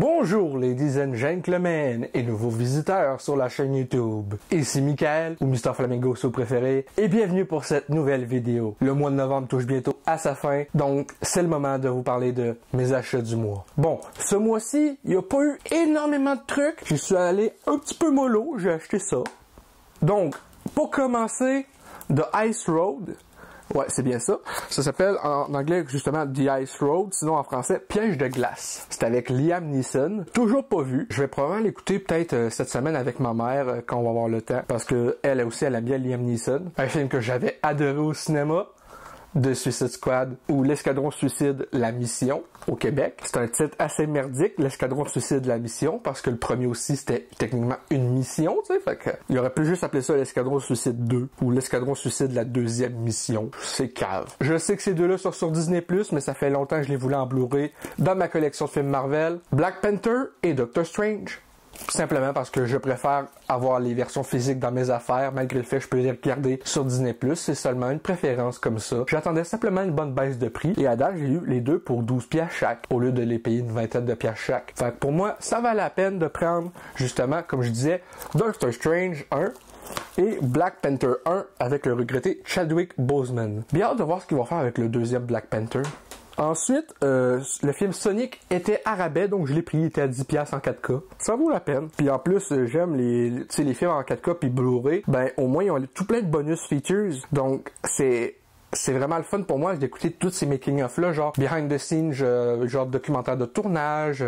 Bonjour ladies and gentlemen et nouveaux visiteurs sur la chaîne YouTube. Ici Michael, ou Mr Flamingo si vous préférez, et bienvenue pour cette nouvelle vidéo. Le mois de novembre touche bientôt à sa fin, donc c'est le moment de vous parler de mes achats du mois. Bon, ce mois-ci, il n'y a pas eu énormément de trucs. Je suis allé un petit peu mollo, j'ai acheté ça. Donc, pour commencer, The Ice Road. Ouais, c'est bien ça. Ça s'appelle en anglais justement The Ice Road, sinon en français Piège de glace. C'est avec Liam Neeson. Toujours pas vu. Je vais probablement l'écouter peut-être cette semaine avec ma mère quand on va avoir le temps, parce que elle aussi elle aime bien Liam Neeson. Un film que j'avais adoré au cinéma, de Suicide Squad ou l'Escadron Suicide La Mission au Québec. C'est un titre assez merdique, l'Escadron Suicide La Mission, parce que le premier aussi c'était techniquement une mission, tu sais, fait que il aurait pu juste appeler ça l'Escadron Suicide 2 ou l'Escadron Suicide La Deuxième Mission. C'est cave. Je sais que ces deux-là sont sur Disney+, mais ça fait longtemps que je les voulais en Blu-ray dans ma collection de films Marvel. Black Panther et Doctor Strange. Simplement parce que je préfère avoir les versions physiques dans mes affaires, malgré le fait que je peux les regarder sur Disney+. C'est seulement une préférence comme ça. J'attendais simplement une bonne baisse de prix, et à date, j'ai eu les deux pour 12$ chaque, au lieu de les payer une vingtaine de piastres chaque. Fait que pour moi, ça valait la peine de prendre, justement, comme je disais, Doctor Strange 1, et Black Panther 1 avec le regretté Chadwick Boseman. Bien hâte de voir ce qu'ils vont faire avec le deuxième Black Panther. Ensuite, le film Sonic était à rabais, donc je l'ai pris, il était à 10$ en 4K. Ça vaut la peine. Puis en plus, j'aime les films en 4K puis Blu-ray. Ben, au moins, ils ont tout plein de bonus features. Donc, c'est vraiment le fun pour moi d'écouter tous ces making-of-là, genre behind the scenes, genre documentaire de tournage,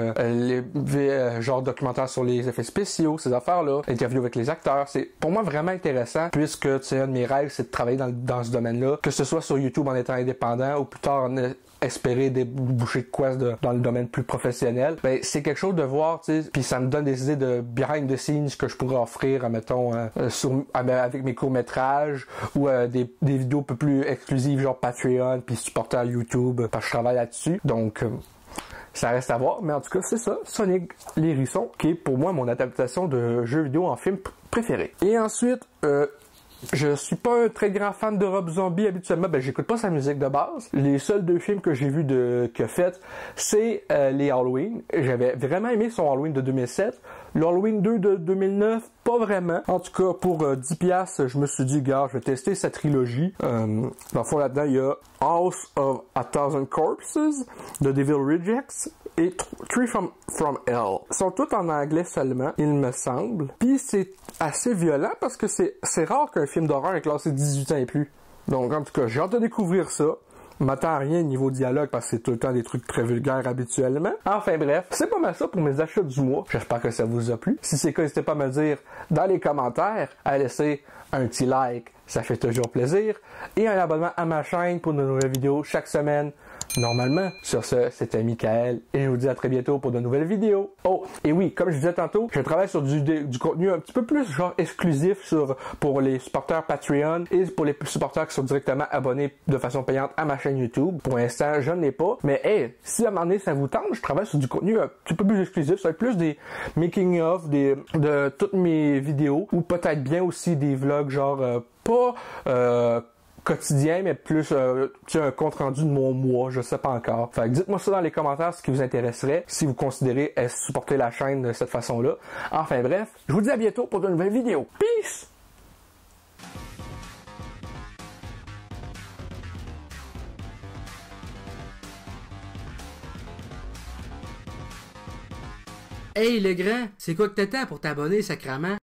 genre documentaire sur les effets spéciaux, ces affaires-là, interview avec les acteurs. C'est pour moi vraiment intéressant, puisque tu sais, un de mes rêves, c'est de travailler dans ce domaine-là, que ce soit sur YouTube en étant indépendant ou plus tard espérer déboucher de quoi dans le domaine plus professionnel. Ben, c'est quelque chose de voir, tu sais, puis ça me donne des idées de behind the scenes que je pourrais offrir, mettons, avec mes courts-métrages ou des vidéos un peu plus exclusives, genre Patreon, puis supporter à YouTube, parce que je travaille là-dessus. Donc, ça reste à voir, mais en tout cas, c'est ça, Sonic l'Hérisson, qui est pour moi mon adaptation de jeu vidéo en film préféré. Et ensuite, je suis pas un très grand fan de Rob Zombie habituellement, ben j'écoute pas sa musique de base. Les seuls deux films que j'ai vus qu'il a fait, c'est les Halloween. J'avais vraiment aimé son Halloween de 2007. Le Halloween 2 de 2009, pas vraiment. En tout cas, pour 10$, je me suis dit, gars, je vais tester sa trilogie. Dans le fond, là-dedans, il y a House of a Thousand Corpses, The Devil Rejects, et Three from Hell. Ils sont tous en anglais seulement, il me semble. Puis c'est assez violent parce que c'est rare qu'un film d'horreur est classé 18 ans et plus. Donc en tout cas, j'ai hâte de découvrir ça. Je m'attends à rien niveau dialogue parce que c'est tout le temps des trucs très vulgaires habituellement. Enfin bref, c'est pas mal ça pour mes achats du mois. J'espère que ça vous a plu. Si c'est le cas, n'hésitez pas à me le dire dans les commentaires, à laisser un petit like, ça fait toujours plaisir, et un abonnement à ma chaîne pour de nouvelles vidéos chaque semaine. Normalement. Sur ce, c'était Michael et je vous dis à très bientôt pour de nouvelles vidéos. Oh, et oui, comme je disais tantôt, je travaille sur du contenu un petit peu plus genre exclusif pour les supporters Patreon et pour les supporters qui sont directement abonnés de façon payante à ma chaîne YouTube. Pour l'instant, je ne l'ai pas. Mais hey, si à un moment donné ça vous tente, je travaille sur du contenu un petit peu plus exclusif. Ça va être plus des making-of de toutes mes vidéos, ou peut-être bien aussi des vlogs genre pas quotidien, mais plus un compte rendu de mon mois, je sais pas encore. Fait que dites-moi ça dans les commentaires, ce qui vous intéresserait, si vous considérez supporter la chaîne de cette façon-là. Enfin bref, je vous dis à bientôt pour de nouvelles vidéos. Peace! Hey le grand, c'est quoi que t'attends pour t'abonner, sacrament?